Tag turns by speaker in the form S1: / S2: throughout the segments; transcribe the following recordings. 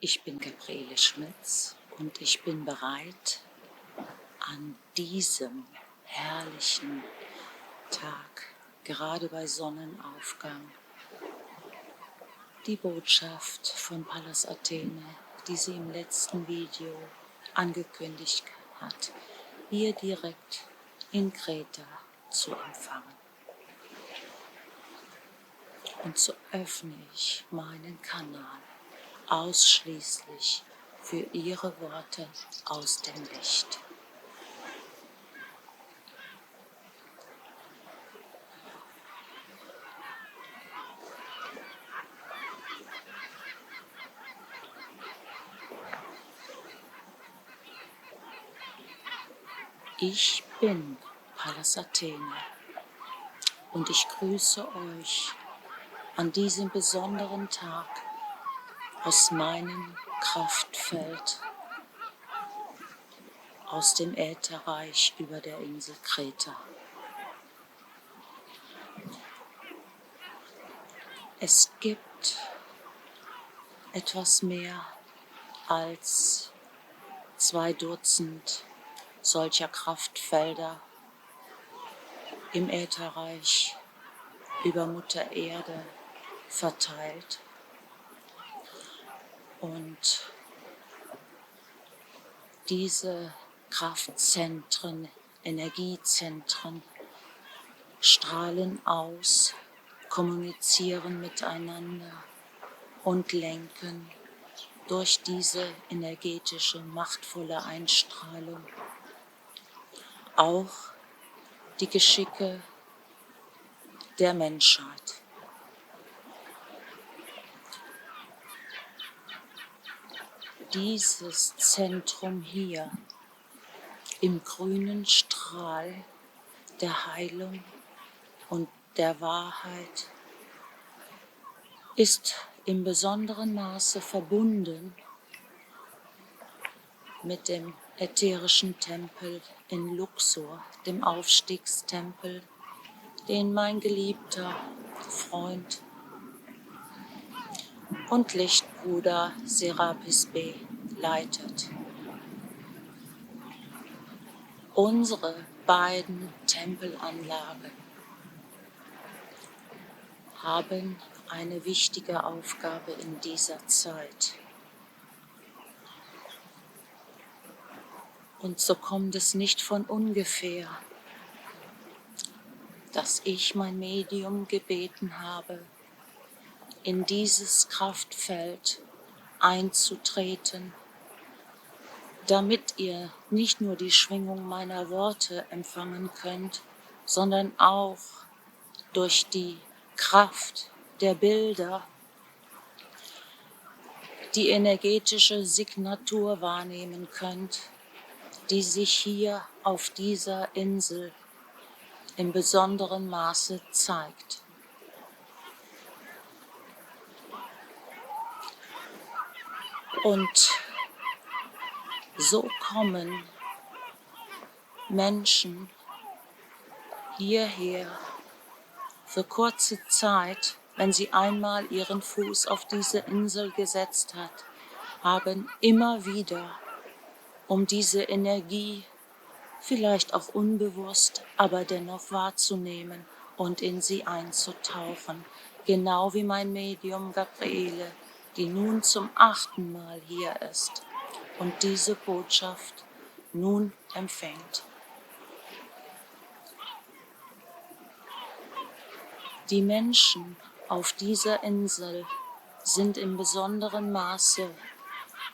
S1: Ich bin Gabriele Schmitz und ich bin bereit, an diesem herrlichen Tag, gerade bei Sonnenaufgang, die Botschaft von Pallas Athene, die sie im letzten Video angekündigt hat, hier direkt in Kreta zu empfangen. Und so öffne ich meinen Kanal ausschließlich für ihre Worte aus dem Licht. Ich bin Pallas Athene und ich grüße euch an diesem besonderen Tag aus meinem Kraftfeld, aus dem Ätherreich über der Insel Kreta. Es gibt etwas mehr als 2 Dutzend solcher Kraftfelder im Ätherreich über Mutter Erde verteilt. Und diese Kraftzentren, Energiezentren strahlen aus, kommunizieren miteinander und lenken durch diese energetische, machtvolle Einstrahlung auch die Geschicke der Menschheit. Dieses Zentrum hier im grünen Strahl der Heilung und der Wahrheit ist im besonderen Maße verbunden mit dem ätherischen Tempel in Luxor, dem Aufstiegstempel, den mein geliebter Freund und Lichtbruder Serapis B. leitet. Unsere beiden Tempelanlagen haben eine wichtige Aufgabe in dieser Zeit. Und so kommt es nicht von ungefähr, dass ich mein Medium gebeten habe, in dieses Kraftfeld einzutreten, damit ihr nicht nur die Schwingung meiner Worte empfangen könnt, sondern auch durch die Kraft der Bilder die energetische Signatur wahrnehmen könnt, die sich hier auf dieser Insel in besonderem Maße zeigt. Und so kommen Menschen hierher für kurze Zeit, wenn sie einmal ihren Fuß auf diese Insel gesetzt haben, immer wieder, um diese Energie vielleicht auch unbewusst, aber dennoch wahrzunehmen und in sie einzutauchen. Genau wie mein Medium Gabriele, die nun zum 8. Mal hier ist und diese Botschaft nun empfängt. Die Menschen auf dieser Insel sind in besonderem Maße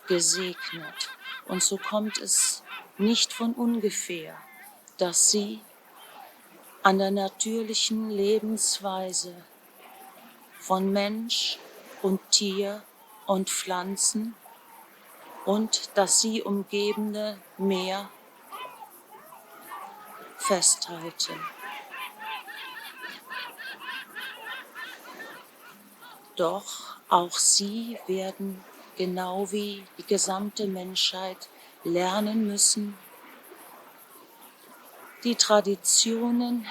S1: gesegnet. Und so kommt es nicht von ungefähr, dass sie an der natürlichen Lebensweise von Mensch und Tier und Pflanzen und das sie umgebende Meer festhalten. Doch auch sie werden, genau wie die gesamte Menschheit, lernen müssen, die Traditionen,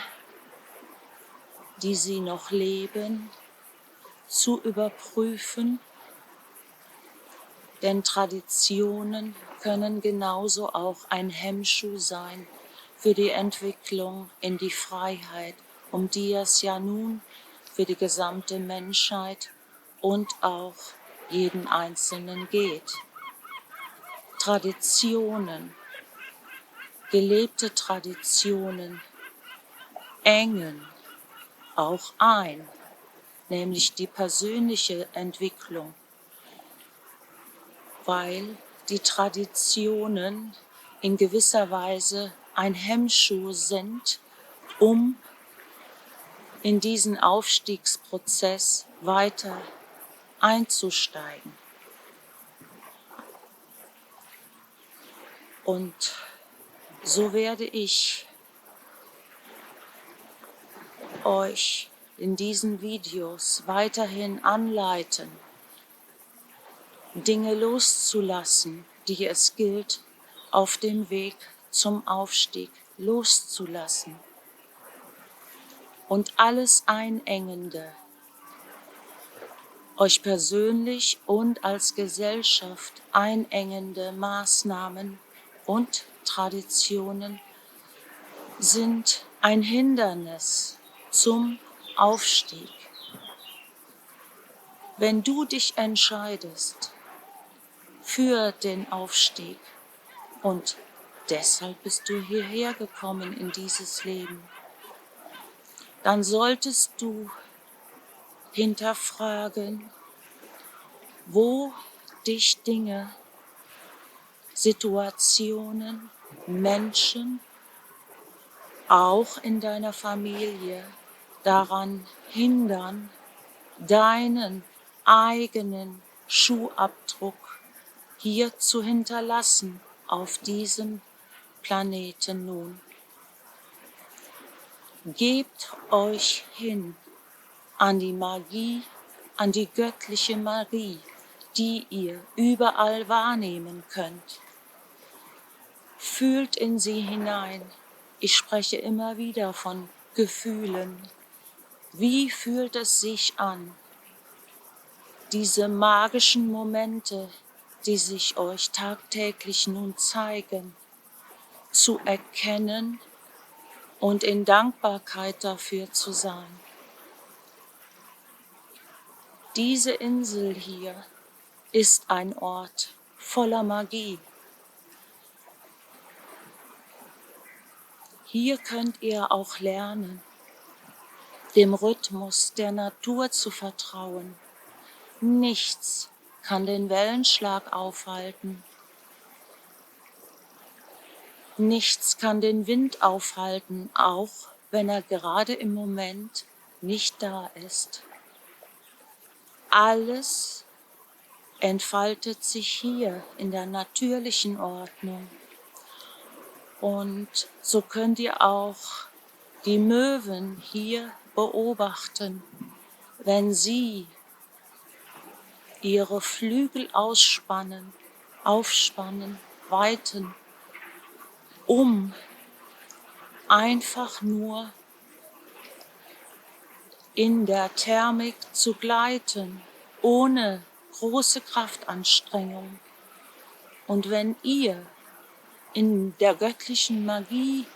S1: die sie noch leben, zu überprüfen, Denn Traditionen können genauso auch ein Hemmschuh sein für die Entwicklung in die Freiheit, um die es ja nun für die gesamte Menschheit und auch jeden Einzelnen geht. Traditionen, gelebte Traditionen engen auch ein, nämlich die persönliche Entwicklung, weil die Traditionen in gewisser Weise ein Hemmschuh sind, um in diesen Aufstiegsprozess weiter einzusteigen. Und so werde ich euch in diesen Videos weiterhin anleiten, Dinge loszulassen, die es gilt, auf dem Weg zum Aufstieg loszulassen. Und alles Einengende, euch persönlich und als Gesellschaft einengende Maßnahmen und Traditionen sind ein Hindernis zum Aufstieg. Wenn du dich entscheidest für den Aufstieg und deshalb bist du hierher gekommen in dieses Leben, dann solltest du hinterfragen, wo dich Dinge, Situationen, Menschen, auch in deiner Familie, daran hindern, deinen eigenen Schuhabdruck hier zu hinterlassen auf diesem Planeten nun. Gebt euch hin an die Magie, an die göttliche Magie, die ihr überall wahrnehmen könnt. Fühlt in sie hinein. Ich spreche immer wieder von Gefühlen. Wie fühlt es sich an, diese magischen Momente, die sich euch tagtäglich nun zeigen, zu erkennen und in Dankbarkeit dafür zu sein? Diese Insel hier ist ein Ort voller Magie. Hier könnt ihr auch lernen, dem Rhythmus der Natur zu vertrauen. Nichts kann den Wellenschlag aufhalten. Nichts kann den Wind aufhalten, auch wenn er gerade im Moment nicht da ist. Alles entfaltet sich hier in der natürlichen Ordnung. Und so könnt ihr auch die Möwen hier beobachten, wenn sie ihre Flügel aufspannen, weiten, um einfach nur in der Thermik zu gleiten, ohne große Kraftanstrengung. Und wenn ihr in der göttlichen Magie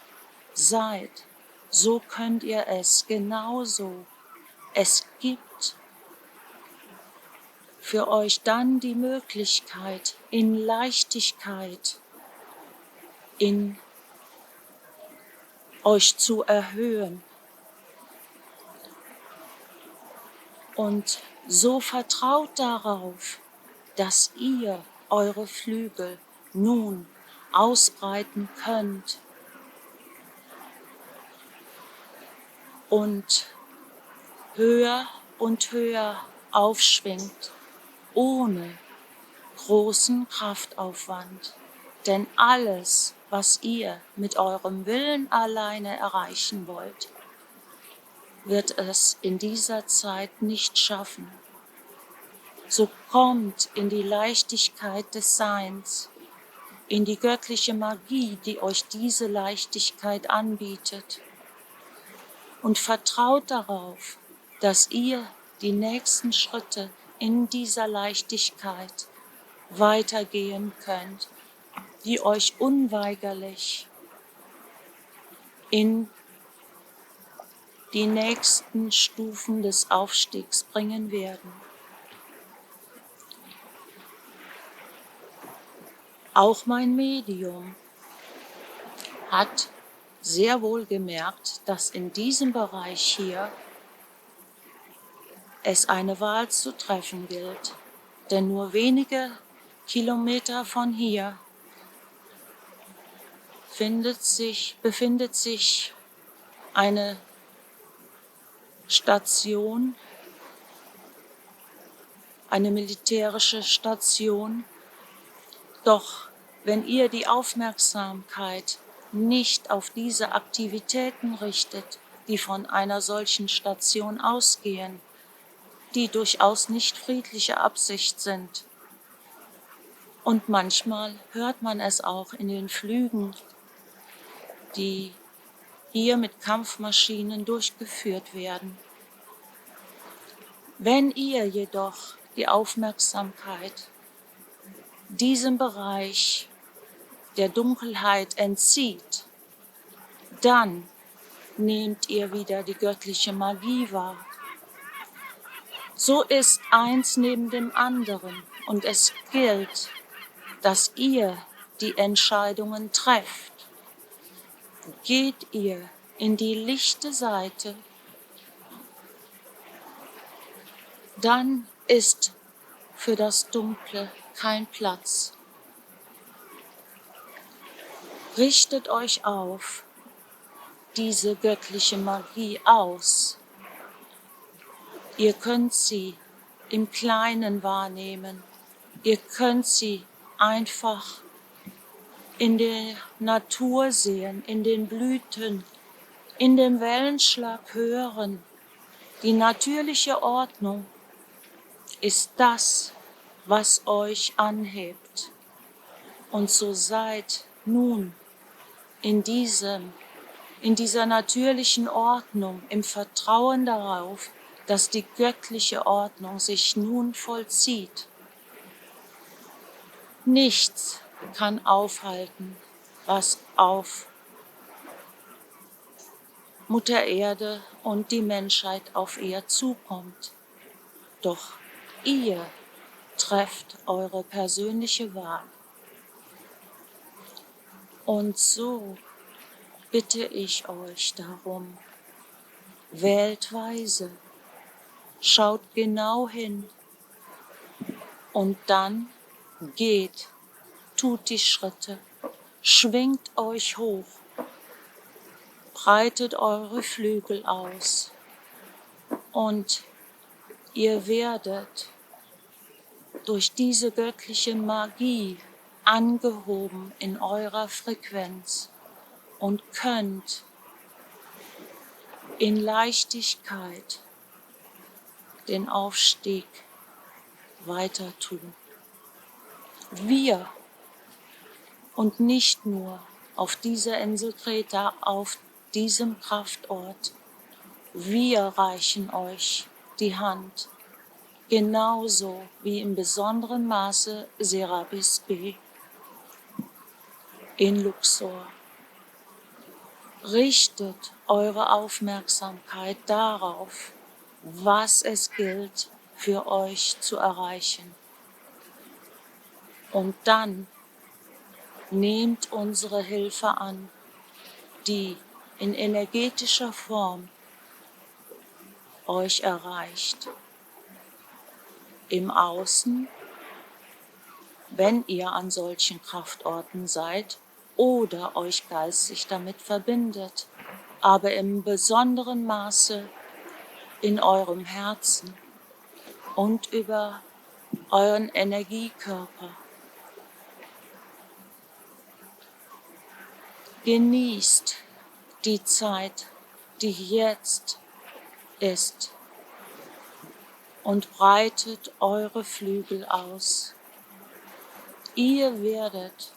S1: seid, so könnt ihr es genauso. Es gibt für euch dann die Möglichkeit, in Leichtigkeit, in euch zu erhöhen. Und so vertraut darauf, dass ihr eure Flügel nun ausbreiten könnt und höher aufschwingt, ohne großen Kraftaufwand. Denn alles, was ihr mit eurem Willen alleine erreichen wollt, wird es in dieser Zeit nicht schaffen. So kommt in die Leichtigkeit des Seins, in die göttliche Magie, die euch diese Leichtigkeit anbietet. Und vertraut darauf, dass ihr die nächsten Schritte in dieser Leichtigkeit weitergehen könnt, die euch unweigerlich in die nächsten Stufen des Aufstiegs bringen werden. Auch mein Medium hat sehr wohl gemerkt, dass in diesem Bereich hier es eine Wahl zu treffen gilt. Denn nur wenige Kilometer von hier befindet sich eine Station, eine militärische Station. Doch wenn ihr die Aufmerksamkeit nicht auf diese Aktivitäten richtet, die von einer solchen Station ausgehen, die durchaus nicht friedliche Absicht sind, und manchmal hört man es auch in den Flügen, die hier mit Kampfmaschinen durchgeführt werden. Wenn ihr jedoch die Aufmerksamkeit diesem Bereich der Dunkelheit entzieht, dann nehmt ihr wieder die göttliche Magie wahr. So ist eins neben dem anderen und es gilt, dass ihr die Entscheidungen trefft. Geht ihr in die lichte Seite, dann ist für das Dunkle kein Platz. Richtet euch auf diese göttliche Magie aus. Ihr könnt sie im Kleinen wahrnehmen. Ihr könnt sie einfach in der Natur sehen, in den Blüten, in dem Wellenschlag hören. Die natürliche Ordnung ist das, was euch anhebt. Und so seid nun in dieser natürlichen Ordnung, im Vertrauen darauf, dass die göttliche Ordnung sich nun vollzieht. Nichts kann aufhalten, was auf Mutter Erde und die Menschheit auf ihr zukommt. Doch ihr trefft eure persönliche Wahl. Und so bitte ich euch darum, wählt weise, schaut genau hin und dann geht, tut die Schritte, schwingt euch hoch, breitet eure Flügel aus und ihr werdet durch diese göttliche Magie angehoben in eurer Frequenz und könnt in Leichtigkeit den Aufstieg weiter tun. Wir und nicht nur auf dieser Insel Kreta, auf diesem Kraftort, wir reichen euch die Hand, genauso wie im besonderen Maße Serapis Bey in Luxor. Richtet eure Aufmerksamkeit darauf, was es gilt für euch zu erreichen. Und dann nehmt unsere Hilfe an, die in energetischer Form euch erreicht. Im Außen, wenn ihr an solchen Kraftorten seid oder euch geistig damit verbindet, aber im besonderen Maße in eurem Herzen und über euren Energiekörper. Genießt die Zeit, die jetzt ist, und breitet eure Flügel aus. Ihr werdet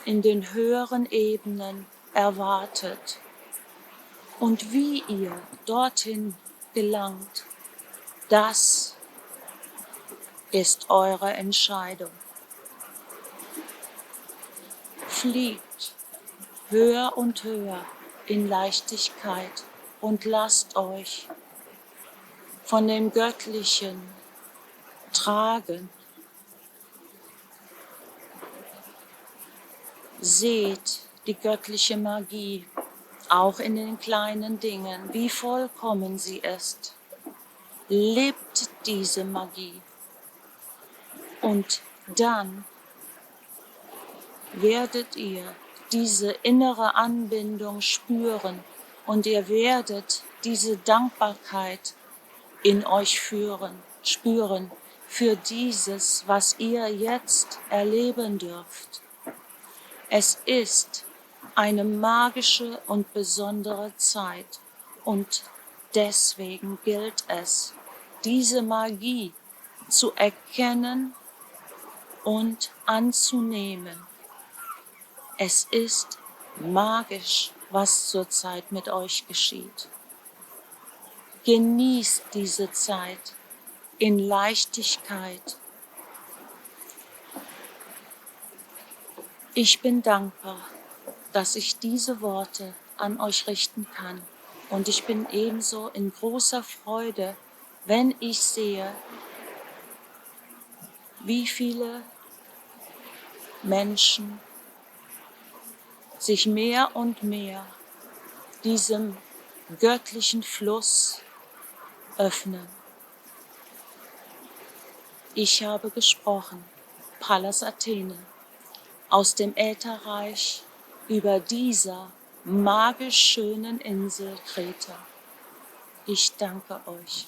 S1: in den höheren Ebenen erwartet. Und wie ihr dorthin gelangt, das ist eure Entscheidung. Fliegt höher und höher in Leichtigkeit und lasst euch von dem Göttlichen tragen. Seht die göttliche Magie, auch in den kleinen Dingen, wie vollkommen sie ist. Lebt diese Magie. Und dann werdet ihr diese innere Anbindung spüren und ihr werdet diese Dankbarkeit in euch spüren für dieses, was ihr jetzt erleben dürft. Es ist eine magische und besondere Zeit und deswegen gilt es, diese Magie zu erkennen und anzunehmen. Es ist magisch, was zurzeit mit euch geschieht. Genießt diese Zeit in Leichtigkeit. Ich bin dankbar, dass ich diese Worte an euch richten kann. Und ich bin ebenso in großer Freude, wenn ich sehe, wie viele Menschen sich mehr und mehr diesem göttlichen Fluss öffnen. Ich habe gesprochen, Pallas Athene, aus dem Ätherreich über dieser magisch schönen Insel Kreta. Ich danke euch.